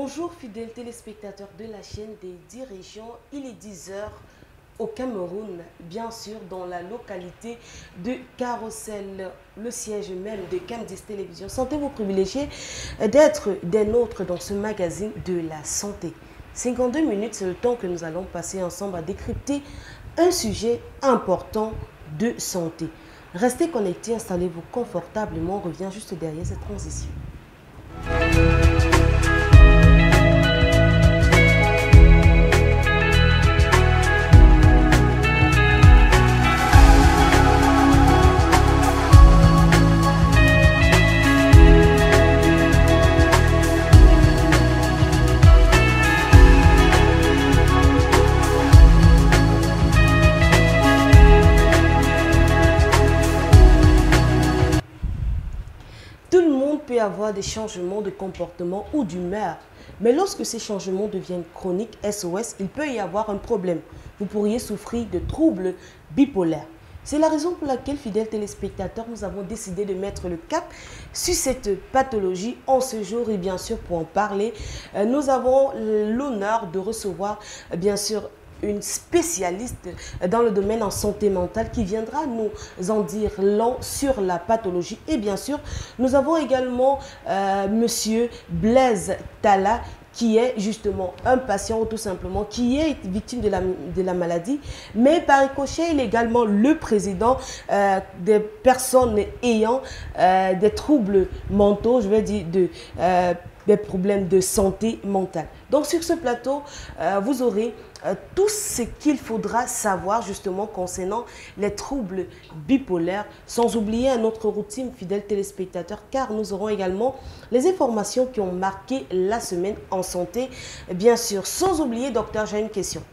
Bonjour fidèles téléspectateurs de la chaîne des 10 régions, il est 10 heures au Cameroun, bien sûr dans la localité de Carrousel, le siège même de Cam10 Télévision. Sentez-vous privilégié d'être des nôtres dans ce magazine de la santé. 52 minutes, c'est le temps que nous allons passer ensemble à décrypter un sujet important de santé. Restez connectés, installez-vous confortablement, on revient juste derrière cette transition. Avoir des changements de comportement ou d'humeur. Mais lorsque ces changements deviennent chroniques, SOS, il peut y avoir un problème. Vous pourriez souffrir de troubles bipolaires. C'est la raison pour laquelle, fidèles téléspectateurs, nous avons décidé de mettre le cap sur cette pathologie en ce jour. Et bien sûr, pour en parler, nous avons l'honneur de recevoir, bien sûr, une spécialiste dans le domaine en santé mentale qui viendra nous en dire long sur la pathologie. Et bien sûr, nous avons également Monsieur Blaise Talla, qui est justement un patient ou tout simplement qui est victime de la maladie. Mais par ricochet, il est également le président des personnes ayant des troubles mentaux, je vais dire des problèmes de santé mentale. Donc sur ce plateau, vous aurez tout ce qu'il faudra savoir justement concernant les troubles bipolaires, sans oublier un autre routine, fidèles téléspectateurs, car nous aurons également les informations qui ont marqué la semaine en santé. Bien sûr, sans oublier, docteur, j'ai une question.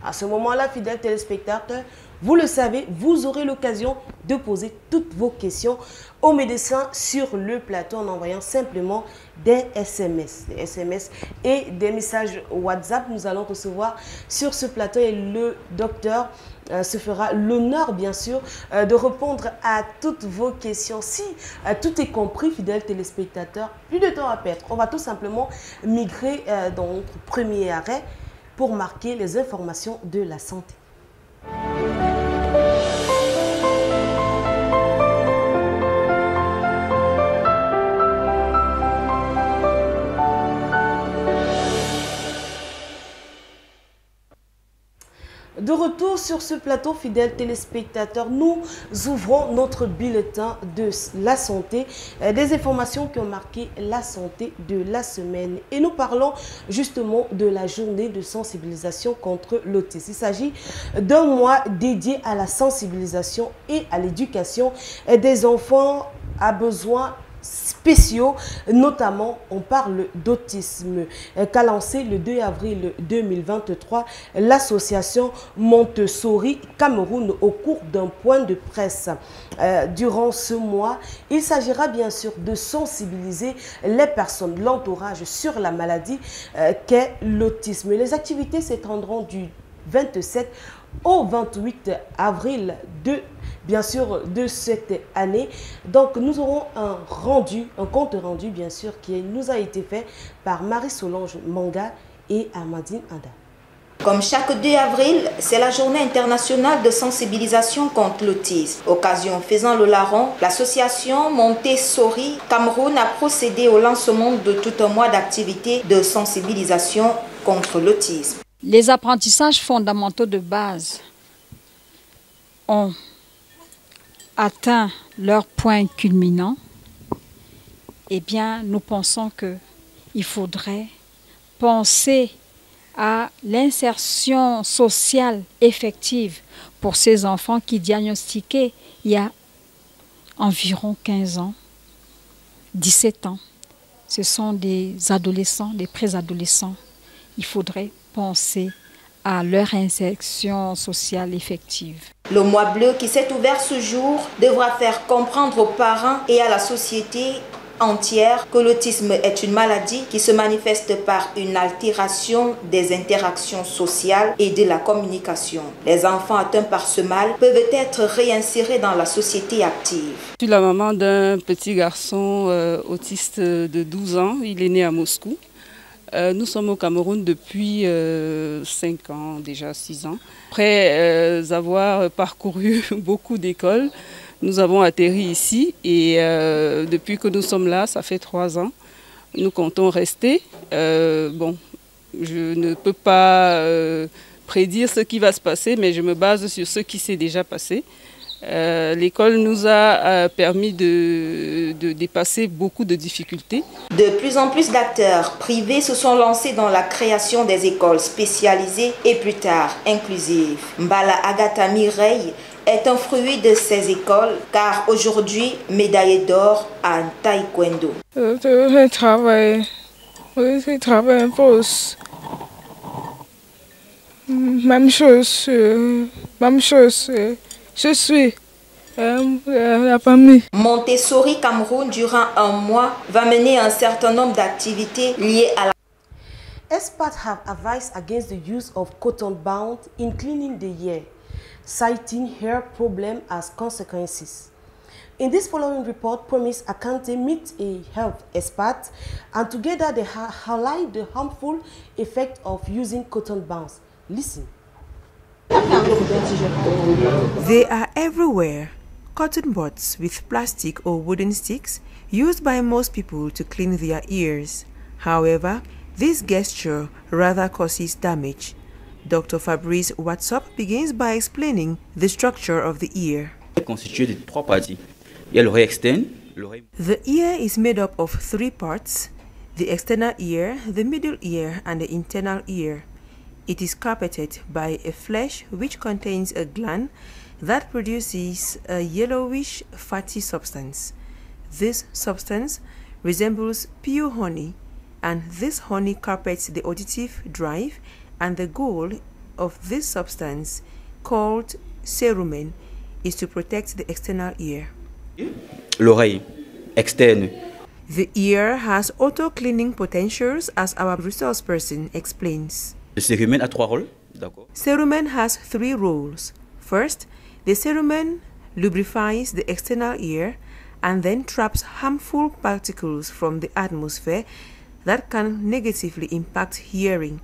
À ce moment-là, fidèles téléspectateurs, vous le savez, vous aurez l'occasion de poser toutes vos questions aux médecins sur le plateau en envoyant simplement des SMS et des messages WhatsApp. Nous allons recevoir sur ce plateau et le docteur se fera l'honneur, bien sûr, de répondre à toutes vos questions. Si tout est compris, fidèles téléspectateurs, plus de temps à perdre. On va tout simplement migrer dans notre premier arrêt pour marquer les informations de la santé. De retour sur ce plateau, fidèles téléspectateurs, nous ouvrons notre bulletin de la santé, des informations qui ont marqué la santé de la semaine. Et nous parlons justement de la journée de sensibilisation contre l'autisme. Il s'agit d'un mois dédié à la sensibilisation et à l'éducation des enfants à besoins spéciaux, notamment on parle d'autisme, qu'a lancé le 2 avril 2023 l'association Montessori Cameroun au cours d'un point de presse. Durant ce mois, il s'agira bien sûr de sensibiliser les personnes, l'entourage sur la maladie qu'est l'autisme. Les activités s'étendront du 27 au 28 avril bien sûr de cette année. Donc nous aurons un compte rendu bien sûr qui nous a été fait par Marie-Solange Manga et Amadine Anda. Comme chaque 2 avril, c'est la journée internationale de sensibilisation contre l'autisme. Occasion faisant le larron, l'association Montessori Cameroun a procédé au lancement de tout un mois d'activités de sensibilisation contre l'autisme. Les apprentissages fondamentaux de base ont atteint leur point culminant. Eh bien, nous pensons qu'il faudrait penser à l'insertion sociale effective pour ces enfants qui diagnostiqués il y a environ 15 ans, 17 ans. Ce sont des adolescents, des préadolescents. Il faudrait penser à leur insertion sociale effective. Le mois bleu qui s'est ouvert ce jour devra faire comprendre aux parents et à la société entière que l'autisme est une maladie qui se manifeste par une altération des interactions sociales et de la communication. Les enfants atteints par ce mal peuvent être réinsérés dans la société active. Je suis la maman d'un petit garçon autiste de 12 ans. Il est né à Moscou. Nous sommes au Cameroun depuis 5 ans, déjà 6 ans. Après avoir parcouru beaucoup d'écoles, nous avons atterri ici et depuis que nous sommes là, ça fait 3 ans. Nous comptons rester. Bon, je ne peux pas prédire ce qui va se passer, mais je me base sur ce qui s'est déjà passé. L'école nous a permis de dépasser beaucoup de difficultés. De plus en plus d'acteurs privés se sont lancés dans la création des écoles spécialisées et plus tard inclusives. Mbala Agatha Mireille est un fruit de ces écoles car aujourd'hui médaillée d'or en taekwondo. Je travaille un poste. Même chose, je suis la famille. Montessori Cameroun, durant un mois, va mener un certain nombre d'activités liées à la... Experts have advised against the use of cotton band in cleaning the ear, citing hair problem as consequences. In this following report, Promise Akante meets a health expert and together they highlight the harmful effect of using cotton bands. Listen. They are everywhere. Cotton buds with plastic or wooden sticks used by most people to clean their ears. However, this gesture rather causes damage. Dr. Fabrice Watsop begins by explaining the structure of the ear. Constitué de 3 parties. Il y a l'oreille externe. The ear is made up of 3 parts: the external ear, the middle ear, and the internal ear. It is carpeted by a flesh which contains a gland that produces a yellowish fatty substance. This substance resembles pure honey, and this honey carpets the auditive drive, and the goal of this substance, called cerumen, is to protect the external ear. L'oreille externe. The ear has auto-cleaning potentials, as our resource person explains. Le cérumen a 3 rôles. Cerumen has 3 roles. First, the cerumen lubrifies the external ear and then traps harmful particles from the atmosphere that can negatively impact hearing.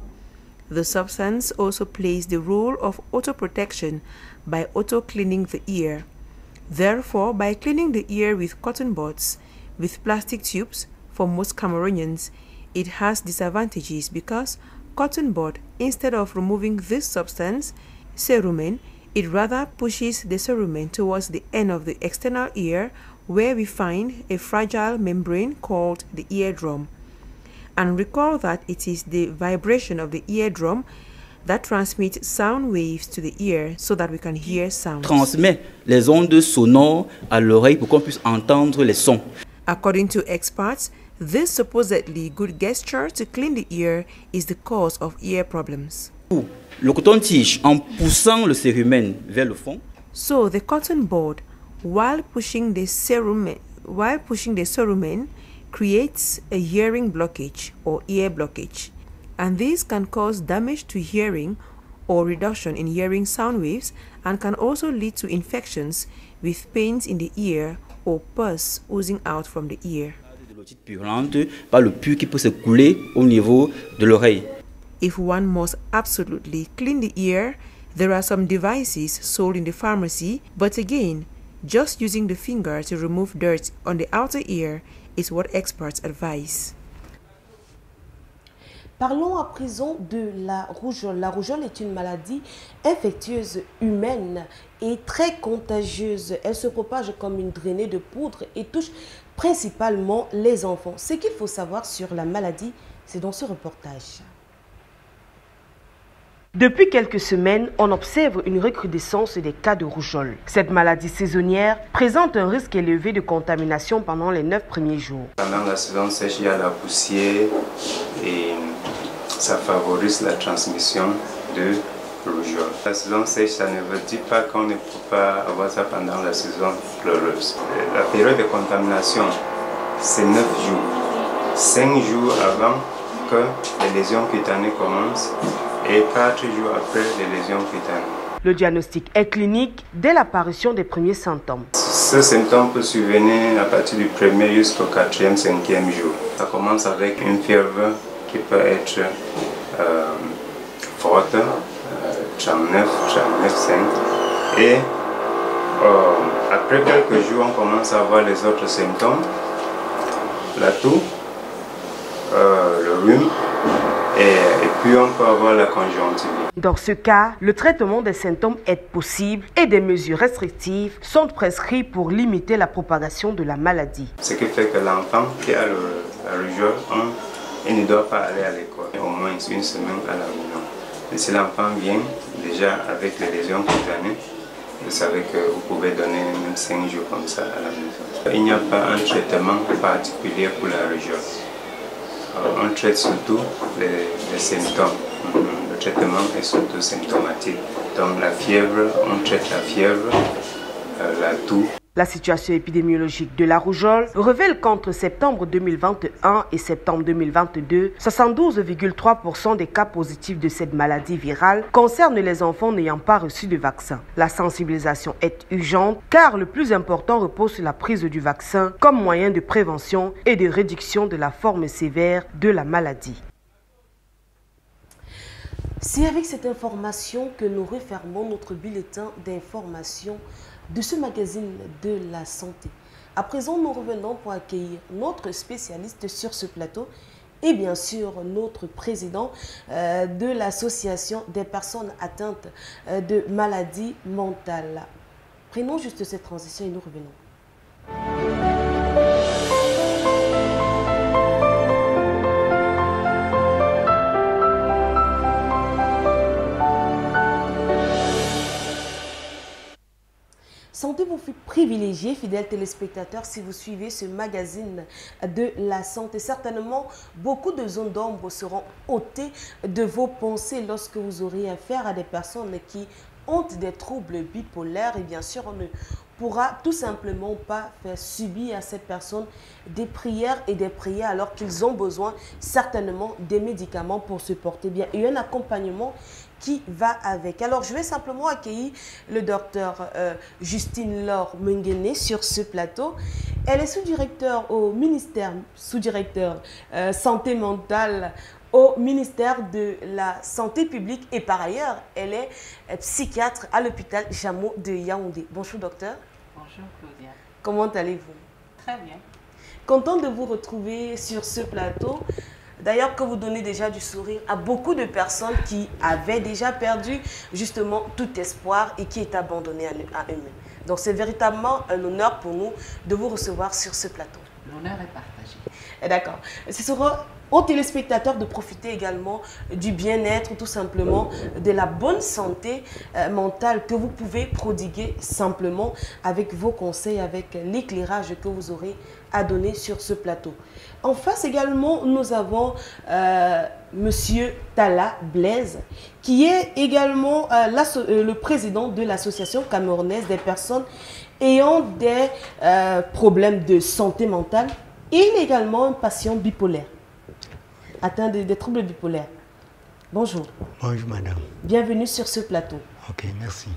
The substance also plays the role of auto-protection by auto-cleaning the ear. Therefore, by cleaning the ear with cotton buds, with plastic tubes, for most Cameroonians, it has disadvantages because cotton bud, instead of removing this substance, cerumen, it rather pushes the cerumen towards the end of the external ear, where we find a fragile membrane called the eardrum. And recall that it is the vibration of the eardrum that transmits sound waves to the ear so that we can hear sounds. Transmet les ondes sonores à l'oreille pour qu'on puisse entendre les sons. According to experts, this supposedly good gesture to clean the ear is the cause of ear problems. Le coton-tige, en poussant le cérumen vers le fond, so the cotton bud, while pushing the cerumen, creates a hearing blockage or ear blockage, and this can cause damage to hearing or reduction in hearing sound waves, and can also lead to infections with pains in the ear or pus oozing out from the ear. Par le pus qui peut se couler au niveau de l'oreille. If one must absolutely clean the ear, there are some devices sold in the pharmacy, but again, just using the finger to remove dirt on the outer ear is what experts advise. Parlons à présent de la rougeole. La rougeole est une maladie infectieuse humaine et très contagieuse. Elle se propage comme une traînée de poudre et touche principalement les enfants. Ce qu'il faut savoir sur la maladie, c'est dans ce reportage. Depuis quelques semaines, on observe une recrudescence des cas de rougeole. Cette maladie saisonnière présente un risque élevé de contamination pendant les 9 premiers jours. Pendant la saison sèche, il y a la poussière et ça favorise la transmission de rougeole. La saison sèche, ça ne veut dire pas qu'on ne peut pas avoir ça pendant la saison pleureuse. La période de contamination, c'est 9 jours. 5 jours avant que les lésions cutanées commencent et 4 jours après les lésions cutanées. Le diagnostic est clinique dès l'apparition des premiers symptômes. Ce symptôme peut survenir à partir du 1er jusqu'au 4e, 5e jour. Ça commence avec une fièvre qui qui peut être forte, 39, 39,5. Et après quelques jours, on commence à avoir les autres symptômes, la toux, le rhume, et puis on peut avoir la conjonctivite. Dans ce cas, le traitement des symptômes est possible et des mesures restrictives sont prescrites pour limiter la propagation de la maladie. Ce qui fait que l'enfant qui a la rougeole, il ne doit pas aller à l'école, au moins une semaine à la maison. Et si l'enfant vient déjà avec les lésions cutanées, vous savez que vous pouvez donner même 5 jours comme ça à la maison. Il n'y a pas un traitement particulier pour la rougeole. On traite surtout les symptômes. Le traitement est surtout symptomatique. Donc la fièvre, on traite la fièvre, la toux. La situation épidémiologique de la rougeole révèle qu'entre septembre 2021 et septembre 2022, 72,3% des cas positifs de cette maladie virale concernent les enfants n'ayant pas reçu de vaccin. La sensibilisation est urgente car le plus important repose sur la prise du vaccin comme moyen de prévention et de réduction de la forme sévère de la maladie. C'est avec cette information que nous refermons notre bulletin d'information de ce magazine de la santé. À présent, nous revenons pour accueillir notre spécialiste sur ce plateau et bien sûr notre président de l'association des personnes atteintes de maladies mentales. Prenons juste cette transition et nous revenons. Santé vous privilégié, fidèles téléspectateurs, si vous suivez ce magazine de la santé. Certainement, beaucoup de zones d'ombre seront ôtées de vos pensées lorsque vous aurez affaire à des personnes qui ont des troubles bipolaires. Et bien sûr, on ne pourra tout simplement pas faire subir à ces personnes des prières et des prières alors qu'ils ont besoin certainement des médicaments pour se porter bien et un accompagnement qui va avec. Alors, je vais simplement accueillir le docteur Justine Laure Menguene sur ce plateau. Elle est sous-directeur au ministère, sous-directeur santé mentale au ministère de la Santé publique et par ailleurs, elle est psychiatre à l'hôpital Jameau de Yaoundé. Bonjour docteur. Bonjour Claudia. Comment allez-vous? Très bien. Content de vous retrouver sur ce plateau. D'ailleurs, que vous donnez déjà du sourire à beaucoup de personnes qui avaient déjà perdu justement tout espoir et qui étaient abandonnées à eux-mêmes. Donc, c'est véritablement un honneur pour nous de vous recevoir sur ce plateau. L'honneur est partagé. D'accord. Ce sera aux téléspectateurs de profiter également du bien-être, tout simplement de la bonne santé mentale que vous pouvez prodiguer simplement avec vos conseils, avec l'éclairage que vous aurez à donner sur ce plateau. En face également, nous avons Monsieur Talla Blaise, qui est également le président de l'association camerounaise des personnes ayant des problèmes de santé mentale. Et il est également un patient bipolaire, atteint des troubles bipolaires. Bonjour. Bonjour madame. Bienvenue sur ce plateau. Ok, merci.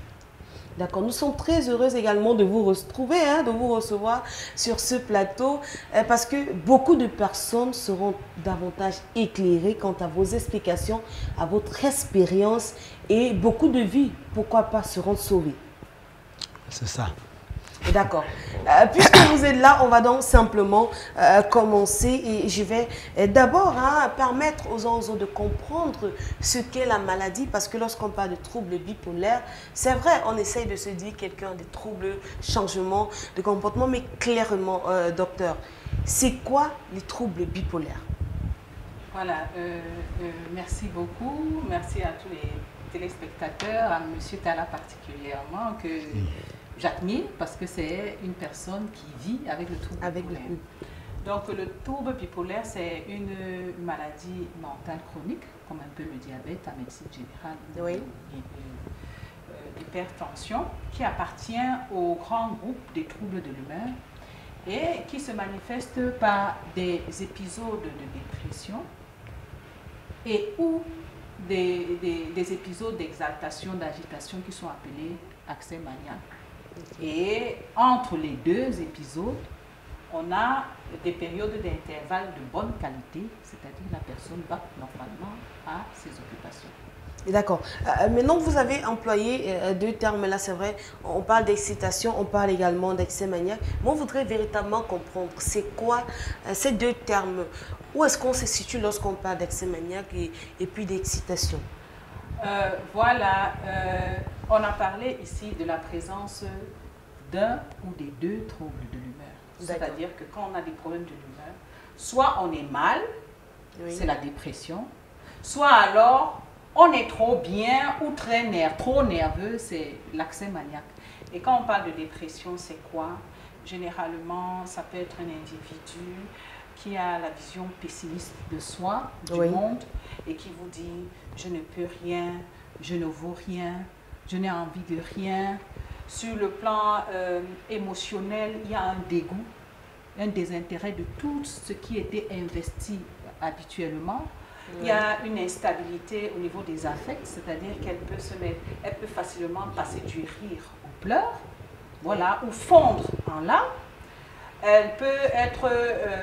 D'accord, nous sommes très heureux également de vous retrouver, de vous recevoir sur ce plateau, parce que beaucoup de personnes seront davantage éclairées quant à vos explications, à votre expérience, et beaucoup de vies, pourquoi pas, seront sauvées. C'est ça. D'accord. Puisque vous êtes là, on va donc simplement commencer et je vais d'abord permettre aux uns aux autres de comprendre ce qu'est la maladie parce que lorsqu'on parle de troubles bipolaires, c'est vrai, on essaye de se dire quelqu'un a des troubles, changements de comportement, mais clairement, docteur, c'est quoi les troubles bipolaires? Voilà, merci beaucoup, merci à tous les téléspectateurs, à M. Talla particulièrement, que j'admire parce que c'est une personne qui vit avec le trouble bipolaire. Donc le trouble bipolaire, c'est une maladie mentale chronique, comme un peu le diabète, la médecine générale, oui. L'hypertension, qui appartient au grand groupe des troubles de l'humeur et qui se manifeste par des épisodes de dépression et ou des épisodes d'exaltation, d'agitation qui sont appelés accès maniaque. Et entre les deux épisodes, on a des périodes d'intervalle de bonne qualité, c'est-à-dire la personne va normalement à ses occupations. D'accord. Maintenant, vous avez employé deux termes là, c'est vrai. On parle d'excitation, on parle également d'excès maniaque. Moi, je voudrais véritablement comprendre, c'est quoi ces deux termes? Où est-ce qu'on se situe lorsqu'on parle d'excès maniaque et puis d'excitation? Voilà, on a parlé ici de la présence d'un ou des deux troubles de l'humeur. C'est-à-dire que quand on a des problèmes de l'humeur, soit on est mal, c'est la dépression, soit alors on est trop bien ou trop nerveux, c'est l'accès maniaque. Et quand on parle de dépression, c'est quoi? Généralement, ça peut être un individu qui a la vision pessimiste de soi, du monde, et qui vous dit « je ne peux rien, je ne vaux rien, je n'ai envie de rien ». Sur le plan émotionnel, il y a un dégoût, un désintérêt de tout ce qui était investi habituellement. Il y a une instabilité au niveau des affects, c'est-à-dire elle peut facilement passer du rire au pleur, voilà, ou fondre en larmes. Elle peut être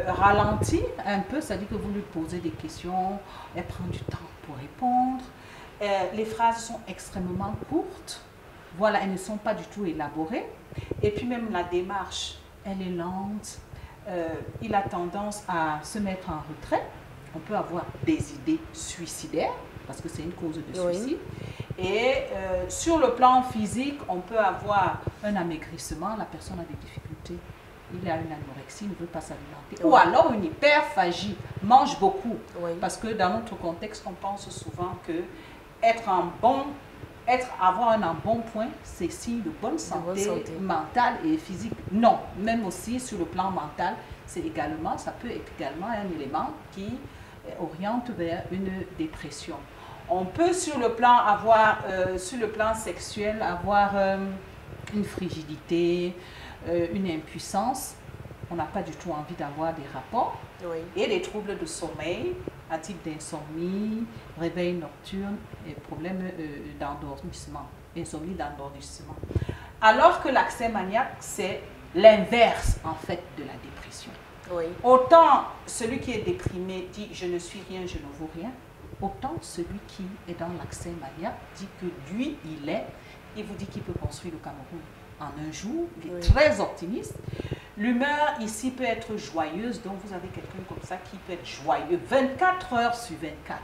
ralentie un peu, c'est-à-dire que vous lui posez des questions, elle prend du temps pour répondre. Les phrases sont extrêmement courtes, voilà, elles ne sont pas du tout élaborées. Et puis même la démarche, elle est lente. Il a tendance à se mettre en retrait. On peut avoir des idées suicidaires, parce que c'est une cause de suicide. Et sur le plan physique, on peut avoir un amaigrissement, la personne a des difficultés. Il a une anorexie, il ne veut pas s'alimenter. Ou alors une hyperphagie, mange beaucoup. Parce que dans notre contexte, on pense souvent que avoir un bon point, c'est signe de bonne santé mentale et physique. Non, même aussi sur le plan mental, ça peut être également un élément qui oriente vers une dépression. On peut sur le plan sexuel avoir une frigidité, une impuissance. On n'a pas du tout envie d'avoir des rapports. Et des troubles de sommeil, un type d'insomnie, réveil nocturne et problèmes d'endormissement, insomnie d'endormissement. Alors que l'accès maniaque, c'est l'inverse en fait de la dépression. Autant celui qui est déprimé dit « je ne suis rien, je ne vaux rien », autant celui qui est dans l'accès maniaque dit que lui, il vous dit qu'il peut construire le Cameroun en un jour, il est très optimiste. L'humeur ici peut être joyeuse, donc vous avez quelqu'un comme ça qui peut être joyeux 24 heures sur 24,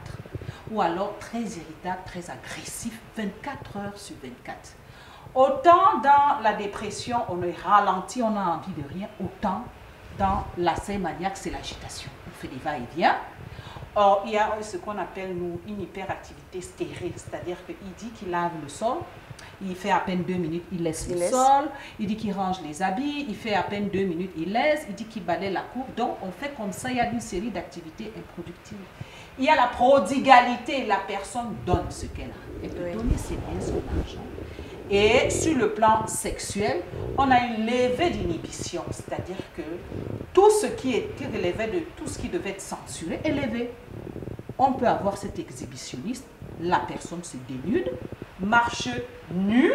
ou alors très irritable, très agressif 24 heures sur 24. Autant dans la dépression, on est ralenti, on a envie de rien, autant dans l'accès maniaque, c'est l'agitation. On fait des va-et-vient. Or, il y a ce qu'on appelle, nous, une hyperactivité stérile, c'est-à-dire qu'il dit qu'il lave le sol, il fait à peine 2 minutes, il laisse le sol, il dit qu'il range les habits, il fait à peine 2 minutes, il laisse, il dit qu'il balaie la cour. Donc, on fait comme ça, il y a une série d'activités improductives. Il y a la prodigalité, la personne donne ce qu'elle a. Elle peut donner ses biens, son argent. Et sur le plan sexuel, on a une levée d'inhibition, c'est-à-dire que tout ce qui était relevé de tout ce qui devait être censuré est levé. On peut avoir cet exhibitionniste, la personne se dénude, marche nue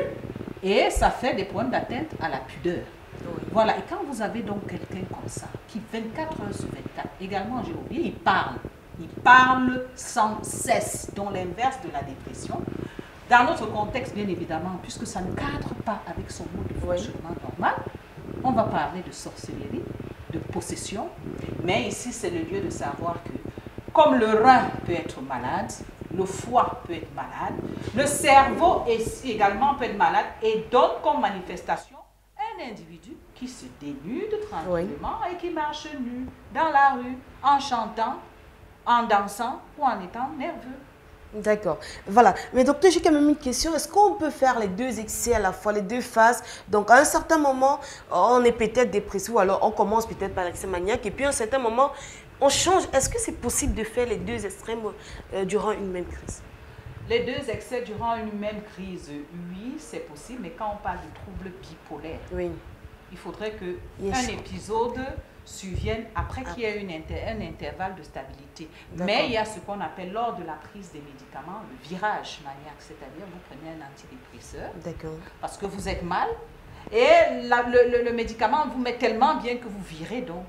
et ça fait des points d'atteinte à la pudeur. Voilà, et quand vous avez donc quelqu'un comme ça, qui 24 heures sur 24, également j'ai oublié, il parle sans cesse, dont l'inverse de la dépression. Dans notre contexte, bien évidemment, puisque ça ne cadre pas avec son mode de fonctionnement normal, on va parler de sorcellerie, de possession, mais ici c'est le lieu de savoir que comme le rein peut être malade, le foie peut être malade, le cerveau également peut être malade et donne comme manifestation un individu qui se dénude tranquillement et qui marche nu dans la rue en chantant, en dansant ou en étant nerveux. D'accord. Voilà. Mais docteur, j'ai quand même une question. Est-ce qu'on peut faire les deux excès à la fois, les deux phases? Donc, à un certain moment, on est peut-être dépressif ou alors on commence peut-être par l'excès maniaque et puis à un certain moment, on change. Est-ce que c'est possible de faire les deux extrêmes durant une même crise? Les deux excès durant une même crise, oui, c'est possible. Mais quand on parle de troubles bipolaires, il faudrait qu'un épisode surviennent après qu'il y ait un intervalle de stabilité. Mais il y a ce qu'on appelle lors de la prise des médicaments, le virage maniaque, c'est-à-dire vous prenez un antidépresseur parce que vous êtes mal Et le médicament vous met tellement bien que vous virez donc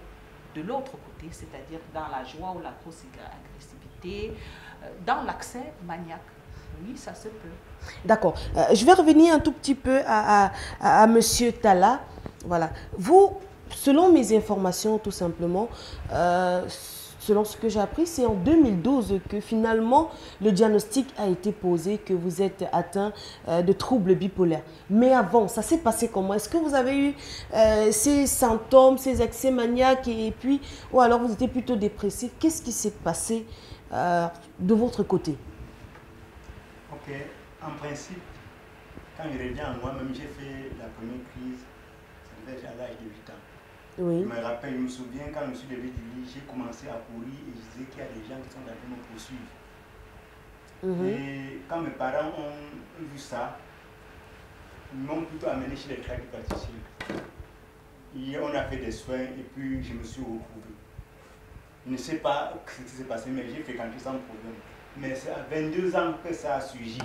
de l'autre côté, c'est-à-dire dans la joie ou la grosse agressivité, dans l'accès maniaque. Oui, ça se peut. D'accord. Je vais revenir un tout petit peu à Monsieur Talla. Voilà. Vous, selon mes informations, tout simplement, selon ce que j'ai appris, c'est en 2012 que finalement le diagnostic a été posé, que vous êtes atteint de troubles bipolaires. Mais avant, ça s'est passé comment? Est-ce que vous avez eu ces symptômes, ces accès maniaques et puis, ou alors vous étiez plutôt dépressif? Qu'est-ce qui s'est passé de votre côté? Ok, en principe, quand je reviens à moi-même, j'ai fait la première crise, ça devait être à l'âge de 8 ans. Oui. Je me rappelle, je me souviens, quand je me suis levé du lit, j'ai commencé à courir et je disais qu'il y a des gens qui sont en train de me poursuivre. Et quand mes parents ont vu ça, ils m'ont plutôt amené chez les tradipraticiens. On a fait des soins et puis je me suis retrouvé. Je ne sais pas ce qui s'est passé, mais j'ai fréquenté sans problème. Mais c'est à 22 ans que ça a surgi.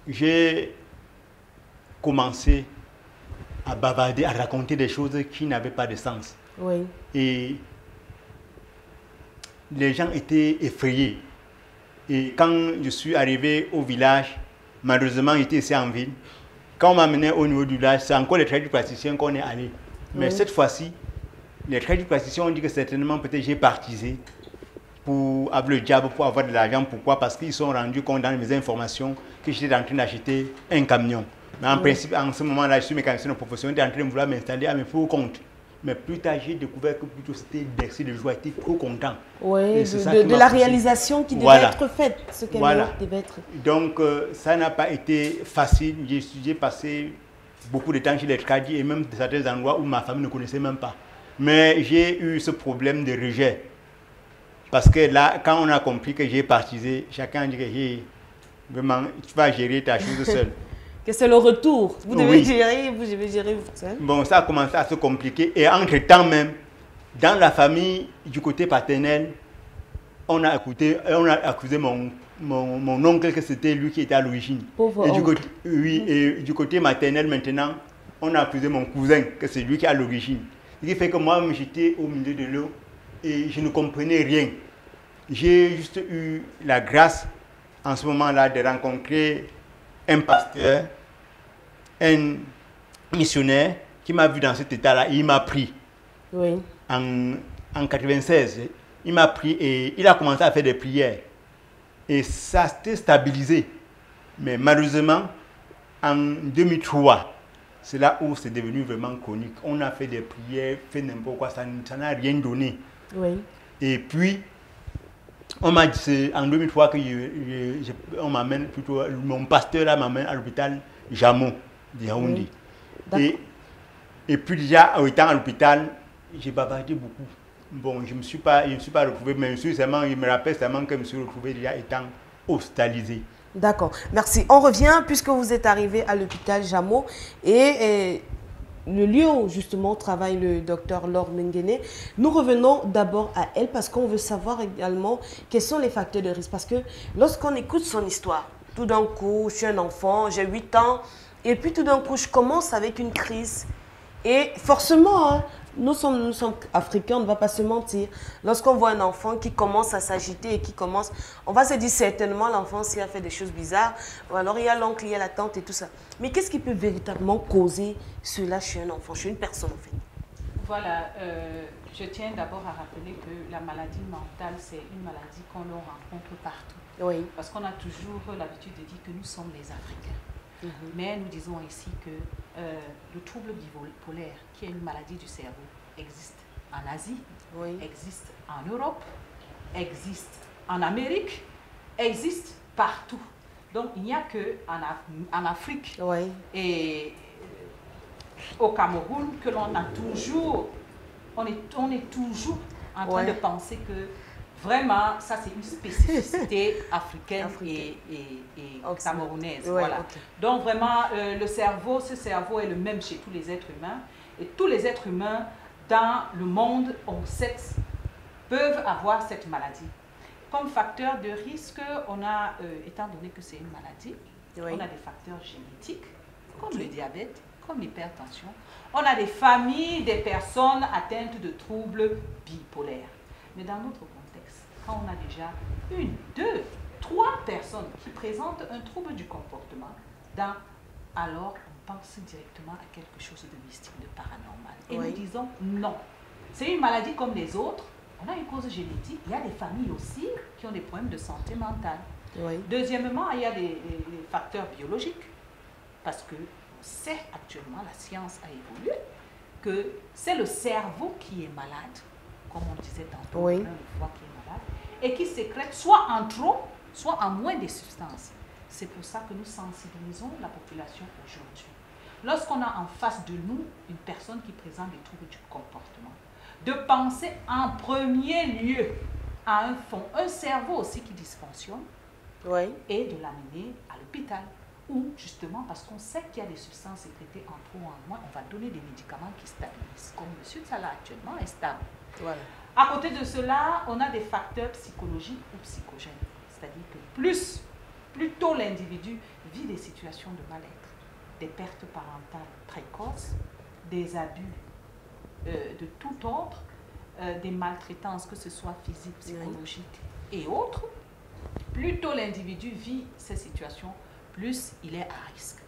J'ai commencé à bavarder, à raconter des choses qui n'avaient pas de sens. Oui. Et les gens étaient effrayés. Et quand je suis arrivé au village, malheureusement j'étais ici en ville, quand on m'a amené au niveau du village, c'est encore les tradipraticiens qu'on est allé. Mais cette fois-ci, les tradipraticiens ont dit que certainement peut-être j'ai partisé pour avoir le diable, pour avoir de l'argent. Pourquoi? Parce qu'ils sont rendus compte dans mes informations que j'étais en train d'acheter un camion. Mais en principe, en ce moment-là, je suis mécanicien de profession, j'étais en train de vouloir m'installer à mes faux comptes. Mais plus tard, j'ai découvert que plutôt c'était d'excès de joie, j'étais trop content. Oui, de la réalisation qui devait être faite, ce qu'elle devait être. Donc, ça n'a pas été facile. J'ai passé beaucoup de temps chez les tradis et même certains endroits où ma famille ne connaissait même pas. Mais j'ai eu ce problème de rejet. Parce que là, quand on a compris que j'ai partisé, chacun dit que vraiment, tu vas gérer ta chose seule. Que c'est le retour. Vous devez gérer, vous devez gérer vous seul. Bon, ça a commencé à se compliquer. Et entre-temps même, dans la famille du côté paternel, on a accusé mon oncle que c'était lui qui était à l'origine. Et du côté maternel maintenant, on a accusé mon cousin que c'est lui qui est à l'origine. Ce qui fait que moi, j'étais au milieu de l'eau et je ne comprenais rien. J'ai juste eu la grâce en ce moment-là de rencontrer un pasteur, un missionnaire qui m'a vu dans cet état-là. Il m'a pris en 96. Il m'a pris et il a commencé à faire des prières. Et ça s'est stabilisé. Mais malheureusement, en 2003, c'est là où c'est devenu vraiment chronique. On a fait des prières, fait n'importe quoi, ça n'a rien donné. Et puis, on m'a dit, en 2003, que on m'amène plutôt, mon pasteur là m'amène à l'hôpital Jamo de Yaoundé. Et puis déjà, étant à l'hôpital, j'ai bavardé beaucoup. Bon, je ne me suis pas retrouvé, mais je me rappelle seulement que je me suis retrouvé déjà étant hospitalisé. D'accord, merci. On revient, puisque vous êtes arrivé à l'hôpital Jamo et le lieu où justement travaille le docteur Laure Mengene. Nous revenons d'abord à elle parce qu'on veut savoir également quels sont les facteurs de risque. Parce que lorsqu'on écoute son histoire, tout d'un coup, je suis un enfant, j'ai 8 ans, et puis tout d'un coup, je commence avec une crise. Et forcément, hein, nous sommes africains, on ne va pas se mentir. Lorsqu'on voit un enfant qui commence à s'agiter et qui commence, on va se dire certainement l'enfant s'il a fait des choses bizarres, ou alors il y a l'oncle, il y a la tante et tout ça. Mais qu'est-ce qui peut véritablement causer cela chez un enfant, chez une personne en fait? Voilà, je tiens d'abord à rappeler que la maladie mentale, c'est une maladie qu'on rencontre partout. Oui. Parce qu'on a toujours l'habitude de dire que nous sommes les Africains. Mais nous disons ici que le trouble bipolaire, qui est une maladie du cerveau, existe en Asie, existe en Europe, existe en Amérique, existe partout. Donc il n'y a qu'en Afrique et au Cameroun que l'on a toujours, on est toujours en train de penser que vraiment, ça c'est une spécificité africaine et camerounaise. Voilà. Donc vraiment, ce cerveau est le même chez tous les êtres humains. Et tous les êtres humains dans le monde peuvent avoir cette maladie. Comme facteur de risque, on a, étant donné que c'est une maladie, on a des facteurs génétiques, comme le diabète, comme l'hypertension. On a des familles, des personnes atteintes de troubles bipolaires. Mais dans notre contexte, quand on a déjà 1, 2, 3 personnes qui présentent un trouble du comportement, alors on pense directement à quelque chose de mystique, de paranormal. Et nous disons non. C'est une maladie comme les autres. On a une cause génétique. Il y a des familles aussi qui ont des problèmes de santé mentale. Deuxièmement, il y a des facteurs biologiques. Parce que on sait actuellement, la science a évolué, que c'est le cerveau qui est malade, comme on disait tantôt, le foie qui est malade, et qui sécrète soit en trop, soit en moins des substances. C'est pour ça que nous sensibilisons la population aujourd'hui. Lorsqu'on a en face de nous une personne qui présente des troubles du comportement, de penser en premier lieu à un cerveau aussi qui dysfonctionne, et de l'amener à l'hôpital. Ou justement, parce qu'on sait qu'il y a des substances sécrétées en trop ou en moins, on va donner des médicaments qui stabilisent, comme M. Salah actuellement est stable. À côté de cela, on a des facteurs psychologiques ou psychogènes. C'est-à-dire que plus tôt l'individu vit des situations de mal-être, des pertes parentales précoces, des abus de tout ordre, des maltraitances, que ce soit physiques, psychologiques et autres, plus tôt l'individu vit ces situations, plus il est à risque.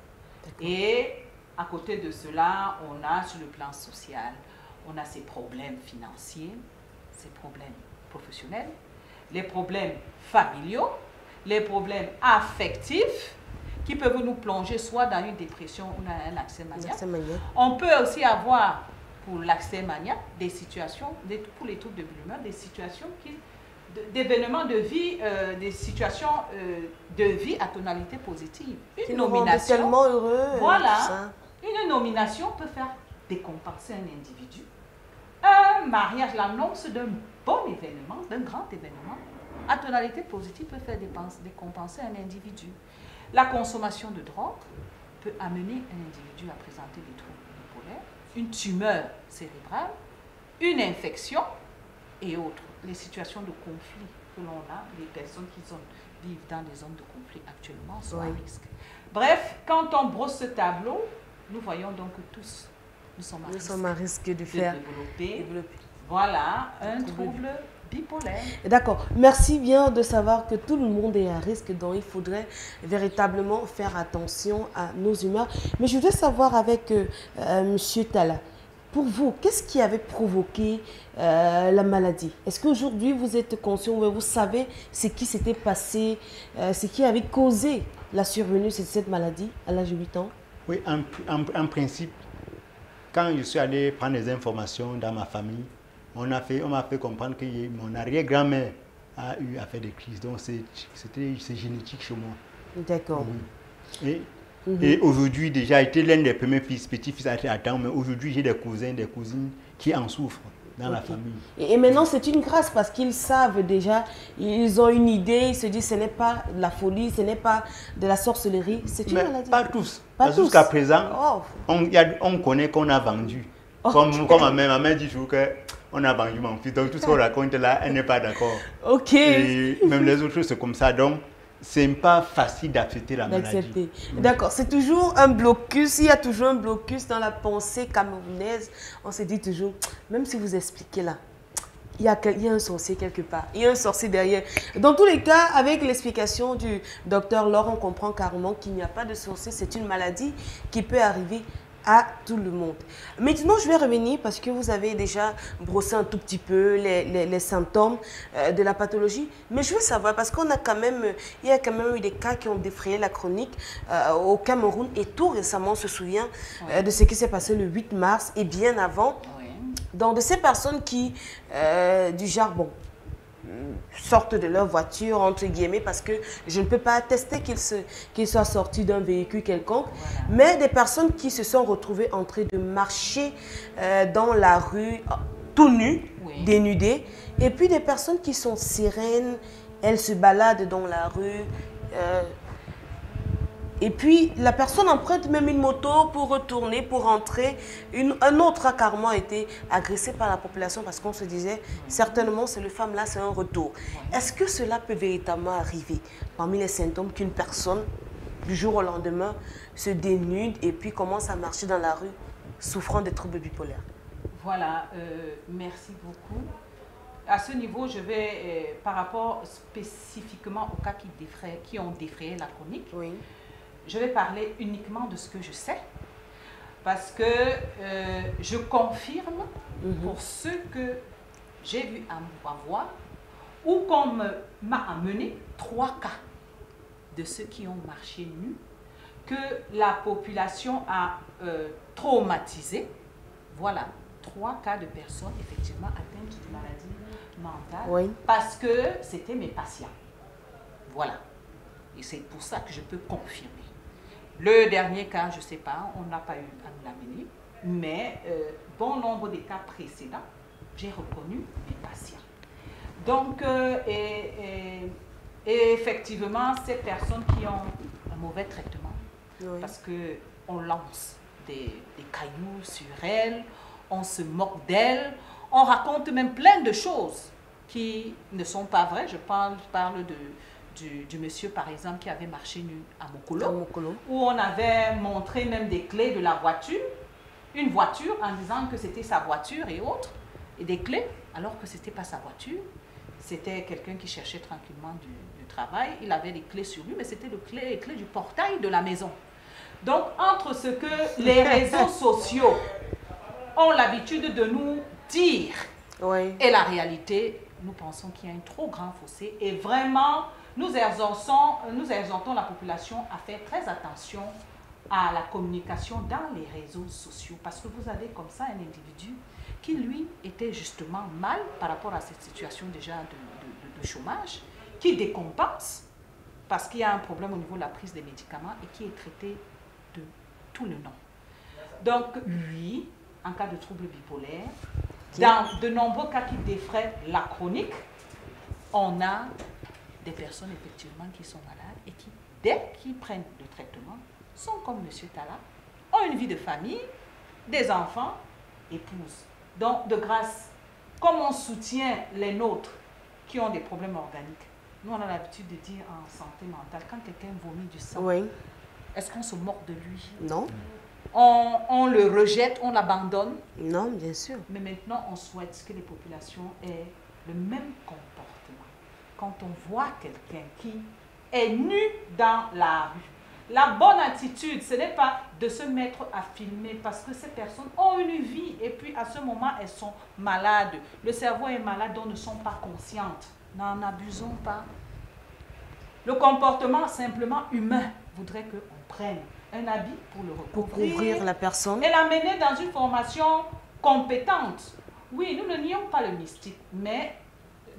Et à côté de cela, on a sur le plan social, on a ces problèmes financiers, ces problèmes professionnels, les problèmes familiaux, les problèmes affectifs qui peuvent nous plonger soit dans une dépression ou dans un accès maniaque. On peut aussi avoir, pour l'accès maniaque, des situations, pour les troubles de l'humeur, des situations d'événements de vie, des situations de vie à tonalité positive. Une nomination, tellement heureux. Voilà, une nomination peut faire décompenser un individu. Un mariage, l'annonce d'un bon événement, d'un grand événement, à tonalité positive peut faire décompenser un individu. La consommation de drogue peut amener un individu à présenter des troubles bipolaires, une tumeur cérébrale, une infection et autres. Les situations de conflit que l'on a, les personnes qui vivent dans des zones de conflit actuellement sont à risque. Bref, quand on brosse ce tableau, nous voyons donc que tous, nous sommes à risque de faire développer voilà, un trouble bipolaire. D'accord. Merci bien de savoir que tout le monde est à risque, donc il faudrait véritablement faire attention à nos humeurs. Mais je voudrais savoir avec Monsieur Talla, pour vous, qu'est-ce qui avait provoqué la maladie? Est-ce qu'aujourd'hui vous êtes conscient, vous savez ce qui s'était passé, ce qui avait causé la survenue de cette maladie à l'âge de 8 ans? Oui, en principe, quand je suis allé prendre des informations dans ma famille, on m'a fait comprendre que mon arrière-grand-mère a eu à faire des crises. Donc c'est génétique chez moi. D'accord. Et aujourd'hui, déjà, été l'un des premiers petits-fils à attendre, mais aujourd'hui, j'ai des cousins, des cousines qui en souffrent dans la famille. Et maintenant, c'est une grâce parce qu'ils savent déjà, ils ont une idée, ils se disent ce n'est pas de la folie, ce n'est pas de la sorcellerie, c'est une maladie. Pas tous. Jusqu'à présent, on connaît qu'on a vendu. Comme ma mère dit toujours qu'on a vendu mon fils. Donc tout ce qu'on raconte là, elle n'est pas d'accord. Et même les autres, c'est comme ça. Donc, c'est pas facile d'accepter la maladie. D'accord, c'est toujours un blocus, il y a toujours un blocus dans la pensée camerounaise. On se dit toujours, même si vous expliquez là, il y a un sorcier quelque part, il y a un sorcier derrière. Dans tous les cas, avec l'explication du docteur Laure, on comprend carrément qu'il n'y a pas de sorcier, c'est une maladie qui peut arriver à tout le monde. Maintenant, je vais revenir parce que vous avez déjà brossé un tout petit peu les symptômes de la pathologie. Mais je veux savoir, parce qu'on a quand même, il y a quand même eu des cas qui ont défrayé la chronique au Cameroun. Et tout récemment, on se souvient de ce qui s'est passé le 8 mars et bien avant. Donc, de ces personnes qui, du jargon, sortent de leur voiture, entre guillemets, parce que je ne peux pas attester qu'ils soient sortis d'un véhicule quelconque, mais des personnes qui se sont retrouvées en train de marcher dans la rue, tout nues, dénudées, et puis des personnes qui sont sereines, elles se baladent dans la rue, et puis la personne emprunte même une moto pour retourner, pour rentrer. Un autre a carrément été agressé par la population parce qu'on se disait certainement cette femme-là c'est un retour. Est-ce que cela peut véritablement arriver parmi les symptômes qu'une personne du jour au lendemain, se dénude et puis commence à marcher dans la rue souffrant de troubles bipolaires? Voilà, merci beaucoup. À ce niveau, je vais, par rapport spécifiquement aux cas qui ont défrayé la chronique, oui, je vais parler uniquement de ce que je sais, parce que je confirme pour ceux que j'ai vu à voir, ou qu'on m'a amené 3 cas de ceux qui ont marché nus, que la population a traumatisé. Voilà, 3 cas de personnes effectivement atteintes de maladie mentale, oui, parce que c'était mes patients. Voilà. Et c'est pour ça que je peux confirmer. Le dernier cas, je ne sais pas, on n'a pas eu à nous l'amener, mais bon nombre des cas précédents, j'ai reconnu mes patients. Donc, et effectivement, ces personnes qui ont un mauvais traitement, oui, parce qu'on lance des cailloux sur elles, on se moque d'elles, on raconte même plein de choses qui ne sont pas vraies. Je parle du monsieur, par exemple, qui avait marché nu à Mokolo, où on avait montré même des clés de la voiture, une voiture, en disant que c'était sa voiture et autres, et des clés, alors que ce n'était pas sa voiture. C'était quelqu'un qui cherchait tranquillement du travail. Il avait des clés sur lui, mais c'était les clés du portail de la maison. Donc, entre ce que les réseaux sociaux ont l'habitude de nous dire et la réalité, nous pensons qu'il y a un trop grand fossé. Et vraiment, nous exhortons la population à faire très attention à la communication dans les réseaux sociaux. Parce que vous avez comme ça un individu qui, lui, était justement mal par rapport à cette situation déjà de chômage, qui décompense parce qu'il y a un problème au niveau de la prise des médicaments et qui est traité de tout le nom. Donc, oui, en cas de trouble bipolaire, dans de nombreux cas qui défraient la chronique, on a des personnes effectivement qui sont malades et qui, dès qu'ils prennent le traitement, sont comme M. Talla, ont une vie de famille, des enfants, épousent. Donc, de grâce, comme on soutient les nôtres qui ont des problèmes organiques, nous on a l'habitude de dire en santé mentale, quand quelqu'un vomit du sang, est-ce qu'on se moque de lui? Non. On le rejette, on l'abandonne? Non, bien sûr. Mais maintenant, on souhaite que les populations aient le même comportement. Quand on voit quelqu'un qui est nu dans la rue, la bonne attitude, ce n'est pas de se mettre à filmer parce que ces personnes ont une vie et puis à ce moment, elles sont malades. Le cerveau est malade, donc ne sont pas conscientes. N'en abusons pas. Le comportement simplement humain voudrait qu'on prenne un habit pour le recouvrir. Pour couvrir la personne. Et l'amener dans une formation compétente. Oui, nous ne nions pas le mystique, mais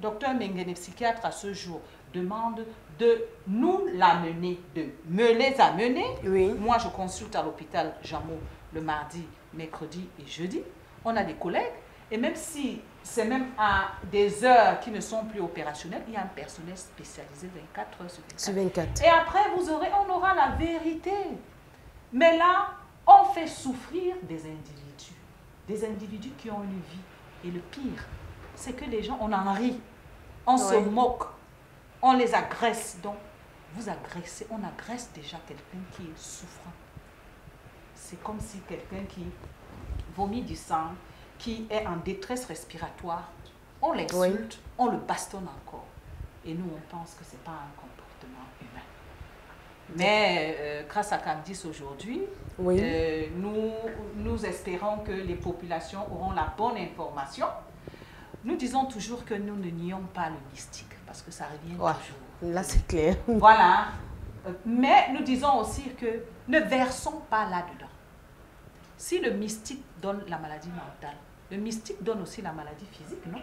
Dr Mengene, psychiatre à ce jour, demande de nous l'amener, de me les amener. Oui. Moi, je consulte à l'hôpital Jameau le mardi, mercredi et jeudi. On a des collègues. Et même si c'est même à des heures qui ne sont plus opérationnelles, il y a un personnel spécialisé 24 heures sur 24. Et après, on aura la vérité. Mais là, on fait souffrir des individus qui ont une vie. Et le pire, c'est que les gens, on en rit, on se moque, on les agresse. Donc, vous agressez, on agresse déjà quelqu'un qui est souffrant. C'est comme si quelqu'un qui vomit du sang, qui est en détresse respiratoire, on l'insulte, on le bastonne encore. Et nous, on pense que ce n'est pas un comportement humain. Mais grâce à Candice aujourd'hui, nous espérons que les populations auront la bonne information. Nous disons toujours que nous ne nions pas le mystique, parce que ça revient toujours. Là, c'est clair. Voilà. Mais nous disons aussi que ne versons pas là-dedans. Si le mystique donne la maladie mentale, le mystique donne aussi la maladie physique, non?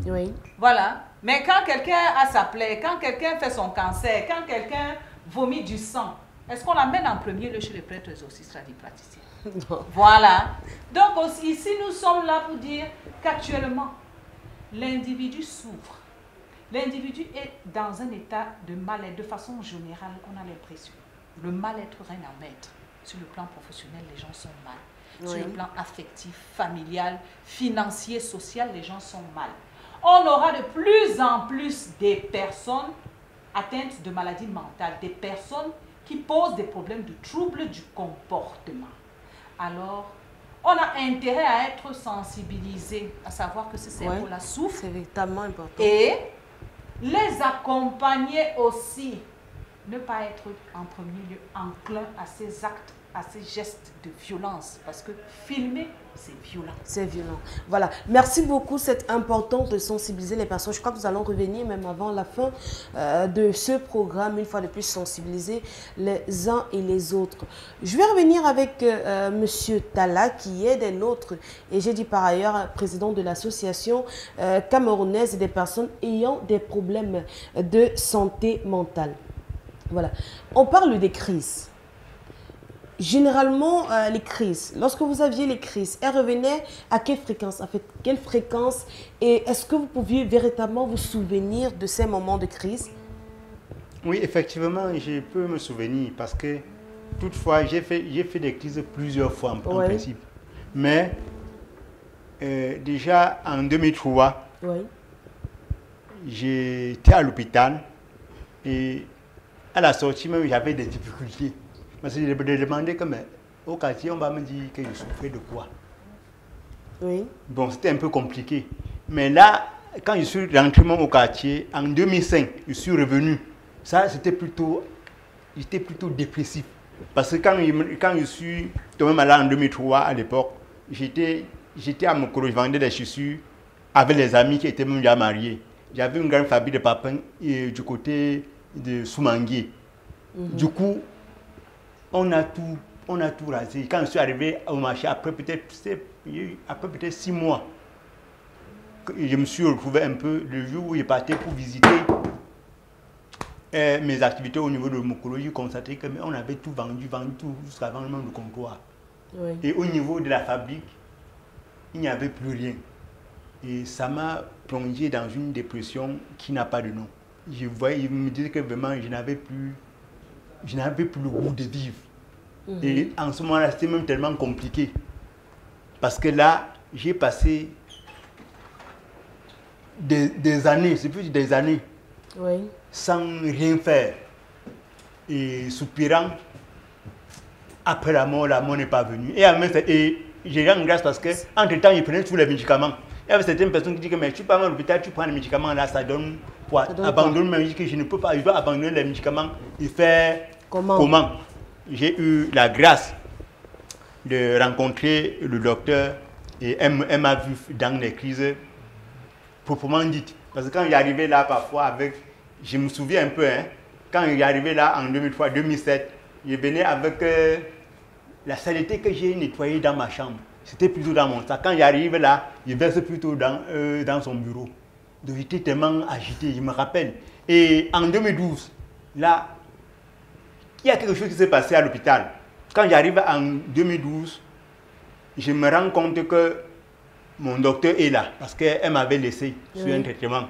Oui. Voilà. Mais quand quelqu'un a sa plaie, quand quelqu'un fait son cancer, quand quelqu'un vomit du sang, est-ce qu'on l'amène en premier lieu chez les prêtres exorcistes tradipraticiens? Non. Voilà. Donc aussi, ici, nous sommes là pour dire qu'actuellement, l'individu souffre. L'individu est dans un état de mal-être. De façon générale, on a l'impression. Le mal-être règne en maître. Sur le plan professionnel, les gens sont mal. Sur le plan affectif, familial, financier, social, les gens sont mal. On aura de plus en plus des personnes atteintes de maladies mentales, des personnes qui posent des problèmes de troubles du comportement. Alors, on a intérêt à être sensibilisé, à savoir que ce cerveau-là souffre. C'est véritablement important. Et les accompagner aussi. Ne pas être en premier lieu enclin à ces actes, à ces gestes de violence. Parce que filmer, c'est violent. C'est violent. Voilà. Merci beaucoup. C'est important de sensibiliser les personnes. Je crois que nous allons revenir même avant la fin de ce programme, une fois de plus sensibiliser les uns et les autres. Je vais revenir avec Monsieur Talla, qui est des nôtres. Et j'ai dit par ailleurs, président de l'association camerounaise des personnes ayant des problèmes de santé mentale. Voilà. On parle des crises. Généralement, les crises, lorsque vous aviez les crises, elles revenaient à quelle fréquence? En fait, quelle fréquence? Et est-ce que vous pouviez véritablement vous souvenir de ces moments de crise? Oui, effectivement, je peux me souvenir parce que toutefois, j'ai fait des crises plusieurs fois en principe. Mais déjà en 2003, j'étais à l'hôpital et à la sortie même, j'avais des difficultés. Parce que je me demandais au quartier, on va me dire que je souffrais de quoi. Bon, c'était un peu compliqué. Mais là, quand je suis rentré au quartier, en 2005, je suis revenu. Ça, j'étais plutôt dépressif. Parce que quand je suis tombé malade en 2003, à l'époque, j'étais à Mokoro, je vendais des chaussures avec les amis qui étaient même déjà mariés. J'avais une grande fabrique de papins du côté de Soumangui. Du coup, on a tout rasé. Quand je suis arrivé au marché, après peut-être 6 mois, je me suis retrouvé un peu le jour où je partais pour visiter mes activités au niveau de Mokolo. J'ai constaté qu'on avait tout vendu tout jusqu'à vendre le comptoir. Et au niveau de la fabrique, il n'y avait plus rien. Et ça m'a plongé dans une dépression qui n'a pas de nom. Je me disais que vraiment, je n'avais plus le goût de vivre. Et en ce moment-là, c'était même tellement compliqué. Parce que là, j'ai passé des années, c'est plus des années, sans rien faire. Et soupirant, après la mort n'est pas venue. Et j'ai rends grâce parce qu'entre-temps, je prenais tous les médicaments. Il y avait certaines personnes qui disent que mais tu pars à l'hôpital, tu prends les médicaments, là, ça donne quoi? Abandonne, mais je dis que je ne peux pas, je dois abandonner les médicaments et faire comment? J'ai eu la grâce de rencontrer le docteur et elle m'a vu dans les crises proprement dites. Parce que quand j'arrivais là parfois je me souviens un peu, quand j'arrivais là en 2003, 2007, je venais avec la saleté que j'ai nettoyée dans ma chambre. C'était plutôt dans mon sac. Quand j'arrive là, je verse plutôt dans son bureau. Donc j'étais tellement agité, je me rappelle. Et en 2012, là, il y a quelque chose qui s'est passé à l'hôpital. Quand j'arrive en 2012, je me rends compte que mon docteur est là, parce qu'elle m'avait laissé sur un traitement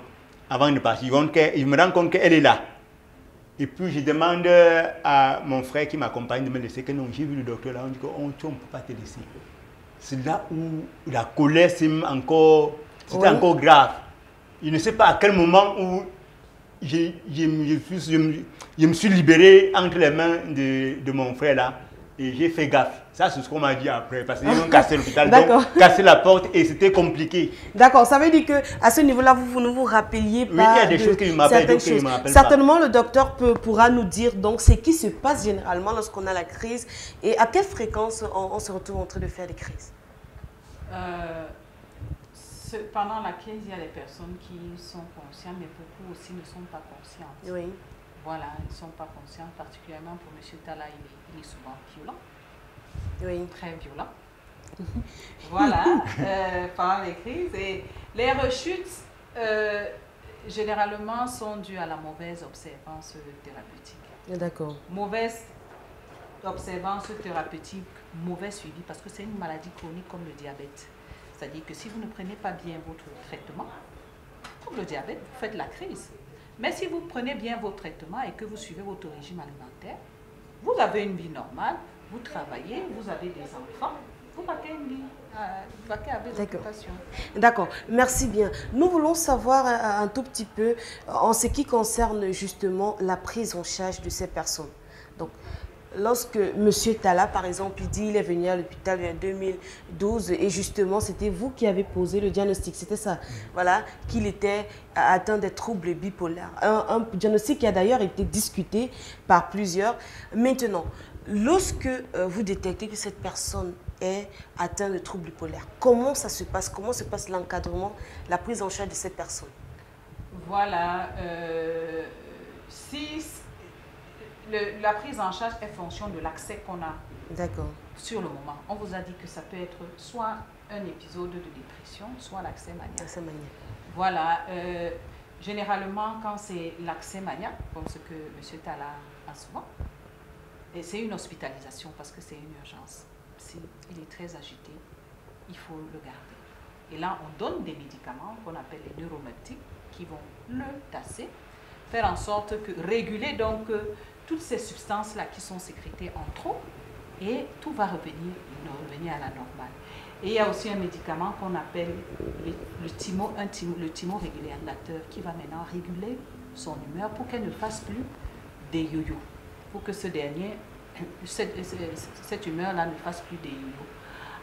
avant de partir. Je me rends compte qu'elle est là. Et puis je demande à mon frère qui m'accompagne de me laisser, que non, j'ai vu le docteur là, on dit qu'on ne peut pas te laisser. C'est là où la colère c'était encore grave. Je ne sais pas à quel moment où je me suis libéré entre les mains de mon frère là et j'ai fait gaffe. Ça, c'est ce qu'on m'a dit après, parce qu'ils ont cassé l'hôpital, donc cassé la porte et c'était compliqué. D'accord, ça veut dire qu'à ce niveau-là, vous ne vous rappeliez pas. Oui, il y a des choses qui m'appellent, d'autres qui ne m'appellent pas. Certainement, le docteur pourra nous dire donc ce qui se passe généralement lorsqu'on a la crise et à quelle fréquence on se retrouve en train de faire des crises. Pendant la crise, il y a des personnes qui sont conscientes, mais beaucoup aussi ne sont pas conscientes. Oui. Voilà, ils ne sont pas conscients, particulièrement pour M. Talla, il est souvent violent. Oui. Très violent. Voilà, pendant les crises. Et les rechutes, généralement, sont dues à la mauvaise observance thérapeutique. D'accord. Mauvaise observance thérapeutique, mauvais suivi, parce que c'est une maladie chronique comme le diabète. C'est-à-dire que si vous ne prenez pas bien votre traitement, comme le diabète, vous faites la crise. Mais si vous prenez bien vos traitements et que vous suivez votre régime alimentaire, vous avez une vie normale, vous travaillez, vous avez des enfants, vous vaquez une vie, vaquez avec vos occupations. D'accord, merci bien. Nous voulons savoir un tout petit peu en ce qui concerne justement la prise en charge de ces personnes. Donc, lorsque M. Talla, par exemple, il dit qu'il est venu à l'hôpital en 2012 et justement, c'était vous qui avez posé le diagnostic, c'était ça, voilà, qu'il était atteint des troubles bipolaires. Un diagnostic qui a d'ailleurs été discuté par plusieurs. Maintenant, lorsque vous détectez que cette personne est atteinte de troubles bipolaires, comment ça se passe? Comment se passe l'encadrement, la prise en charge de cette personne? Voilà, si la prise en charge est fonction de l'accès qu'on a sur le moment. On vous a dit que ça peut être soit un épisode de dépression, soit l'accès maniaque. Voilà, généralement quand c'est l'accès maniaque, comme ce que M. Talla a souvent, et c'est une hospitalisation parce que c'est une urgence. Il est très agité, il faut le garder. Et là, on donne des médicaments qu'on appelle les neuroleptiques qui vont le tasser, faire en sorte que réguler donc toutes ces substances-là qui sont sécrétées en trop et tout va revenir à la normale. Et il y a aussi un médicament qu'on appelle le thymorégulateur qui va maintenant réguler son humeur pour qu'elle ne fasse plus des yo-yo. Pour que cette humeur-là ne fasse plus des yo-yo.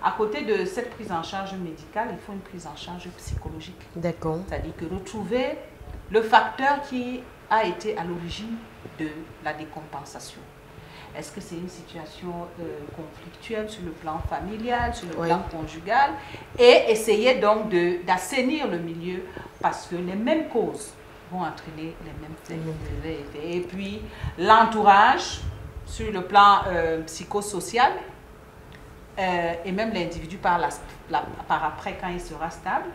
À côté de cette prise en charge médicale, il faut une prise en charge psychologique. D'accord. C'est-à-dire que retrouver le facteur qui a été à l'origine de la décompensation. Est-ce que c'est une situation conflictuelle sur le plan familial, sur le plan conjugal, et essayer donc d'assainir le milieu parce que les mêmes causes vont entraîner les mêmes effets. Et puis l'entourage sur le plan psychosocial et même l'individu par après quand il sera stable.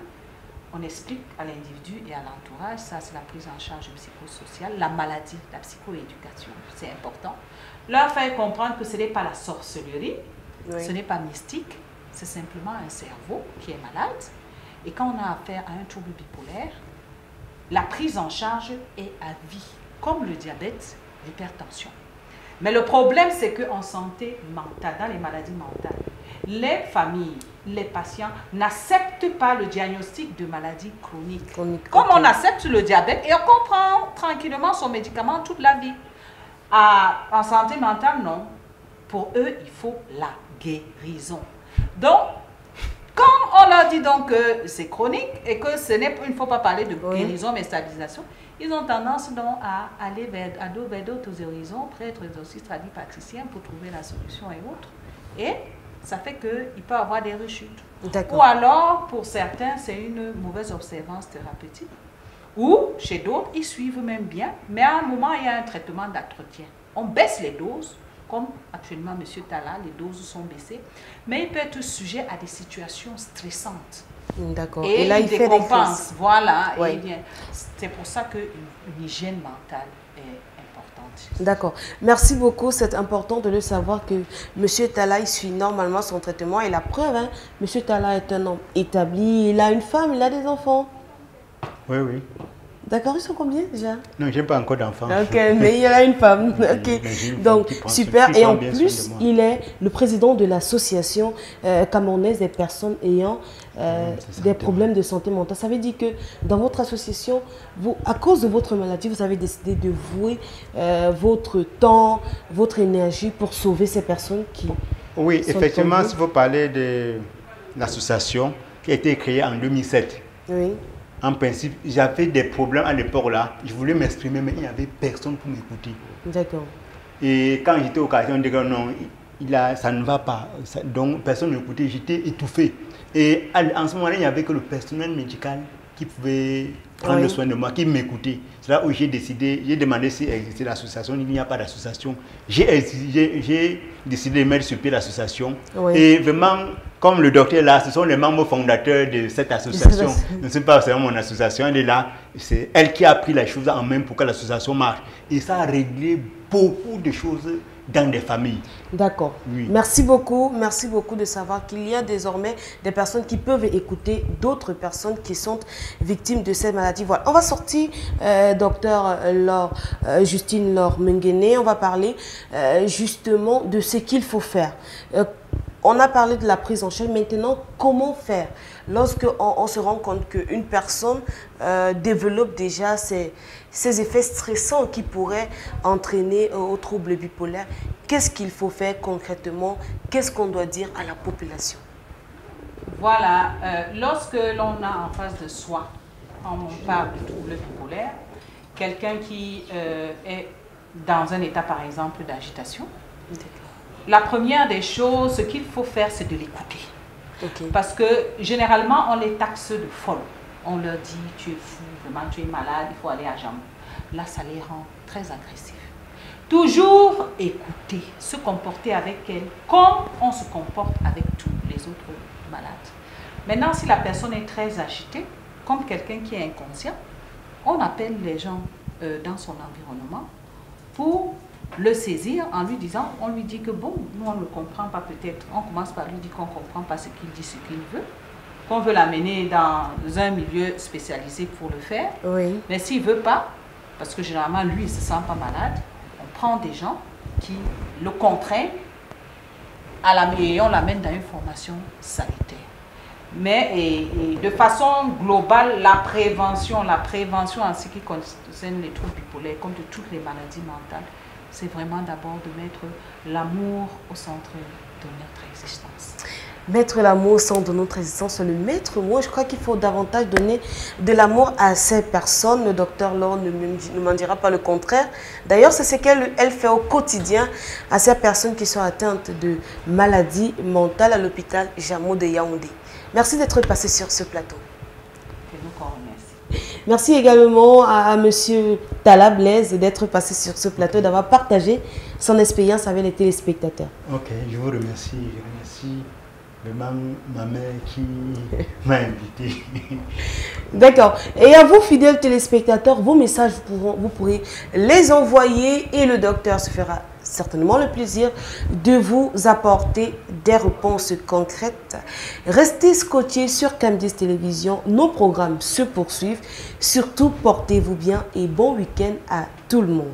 On explique à l'individu et à l'entourage, ça c'est la prise en charge psychosociale, la maladie, la psychoéducation, c'est important. Leur faire comprendre que ce n'est pas la sorcellerie, ce n'est pas mystique, c'est simplement un cerveau qui est malade. Et quand on a affaire à un trouble bipolaire, la prise en charge est à vie, comme le diabète, l'hypertension. Mais le problème, c'est qu'en santé mentale, dans les maladies mentales, les familles, les patients n'acceptent pas le diagnostic de maladie chronique. Comme on accepte le diabète et on comprend tranquillement son médicament toute la vie. En santé mentale, non. Pour eux, il faut la guérison. Donc, comme on leur dit donc que c'est chronique et que il ne faut pas parler de guérison mais stabilisation, ils ont tendance donc à aller vers d'autres horizons, prêtres, exorcistes, tradipraticiens pour trouver la solution et autres. Et ça fait qu'il peut y avoir des rechutes. Ou alors, pour certains, c'est une mauvaise observance thérapeutique. Ou, chez d'autres, ils suivent même bien, mais à un moment, il y a un traitement d'entretien. On baisse les doses, comme actuellement M. Talla, les doses sont baissées, mais il peut être sujet à des situations stressantes. D'accord. Et là, il fait décompense. Voilà. Oui. C'est pour ça qu'une hygiène mentale est importante. D'accord. Merci beaucoup. C'est important de le savoir que M. Talla, il suit normalement son traitement. Et la preuve, hein, M. Talla est un homme établi. Il a une femme, il a des enfants. Oui, oui. D'accord, ils sont combien déjà? Non, je n'ai pas encore d'enfants. Ok, mais il y a une femme. Ok, donc super. Et en plus, il est le président de l'association camerounaise des personnes ayant des problèmes de santé mentale. Ça veut dire que dans votre association, à cause de votre maladie, vous avez décidé de vouer votre temps, votre énergie pour sauver ces personnes qui... Oui, effectivement, si vous parlez de l'association qui a été créée en 2007. Oui. En principe, j'avais des problèmes à l'époque là. Je voulais m'exprimer, mais il n'y avait personne pour m'écouter. D'accord. Et quand j'étais au quartier, on disait non, ça ne va pas. Donc personne ne m'écoutait, j'étais étouffé. Et en ce moment-là, il n'y avait que le personnel médical qui pouvait prendre soin de moi, qui m'écoutait. C'est là où j'ai décidé, j'ai demandé si existait l'association. Il n'y a pas d'association. J'ai décidé de mettre sur pied l'association. Et vraiment, comme le docteur là, ce sont les membres fondateurs de cette association. Ce n'est pas seulement mon association, elle est là. C'est elle qui a pris la chose en main pour que l'association marche. Et ça a réglé beaucoup de choses dans des familles. D'accord. Oui. Merci beaucoup de savoir qu'il y a désormais des personnes qui peuvent écouter d'autres personnes qui sont victimes de cette maladie. Voilà. On va sortir, docteur Justine Laure Menguéné, on va parler justement de ce qu'il faut faire. On a parlé de la prise en charge. Maintenant, comment faire lorsque on se rend compte qu'une personne développe déjà ces effets stressants qui pourraient entraîner au trouble bipolaire? Qu'est-ce qu'il faut faire concrètement? Qu'est-ce qu'on doit dire à la population? Voilà, lorsque l'on a en face de soi, on parle de trouble bipolaire, quelqu'un qui est dans un état par exemple d'agitation, la première des choses, ce qu'il faut faire, c'est de l'écouter. Parce que généralement, on les taxe de folles. On leur dit, tu es fou, vraiment, tu es malade, il faut aller à Jambo. Là, ça les rend très agressifs. Toujours écouter, se comporter avec elle comme on se comporte avec tous les autres malades. Maintenant, si la personne est très agitée, comme quelqu'un qui est inconscient, on appelle les gens dans son environnement pour le saisir en lui disant, on lui dit que bon, nous on ne le comprend pas peut-être, on commence par lui dire qu'on ne comprend pas ce qu'il dit, ce qu'il veut, qu'on veut l'amener dans un milieu spécialisé pour le faire, mais s'il ne veut pas, parce que généralement lui il ne se sent pas malade, on prend des gens qui le contraignent et on l'amène dans une formation sanitaire. Mais et de façon globale, la prévention en ce qui concerne les troubles bipolaires, comme de toutes les maladies mentales, c'est vraiment d'abord de mettre l'amour au centre de notre existence. Mettre l'amour au centre de notre existence, le maître mot. Je crois qu'il faut davantage donner de l'amour à ces personnes. Le docteur Laure ne m'en dira pas le contraire. D'ailleurs, c'est ce qu'elle fait au quotidien à ces personnes qui sont atteintes de maladies mentales à l'hôpital Jamo de Yaoundé. Merci d'être passé sur ce plateau. Merci également à M. Talla Blaise d'être passé sur ce plateau, d'avoir partagé son expérience avec les téléspectateurs. Ok, je vous remercie. Je remercie vraiment ma mère qui m'a invité. D'accord. Et à vous, fidèles téléspectateurs, vos messages, vous pourrez les envoyer et le docteur se fera certainement le plaisir de vous apporter des réponses concrètes. Restez scotchés sur Cam10 Télévision. Nos programmes se poursuivent. Surtout, portez-vous bien et bon week-end à tout le monde.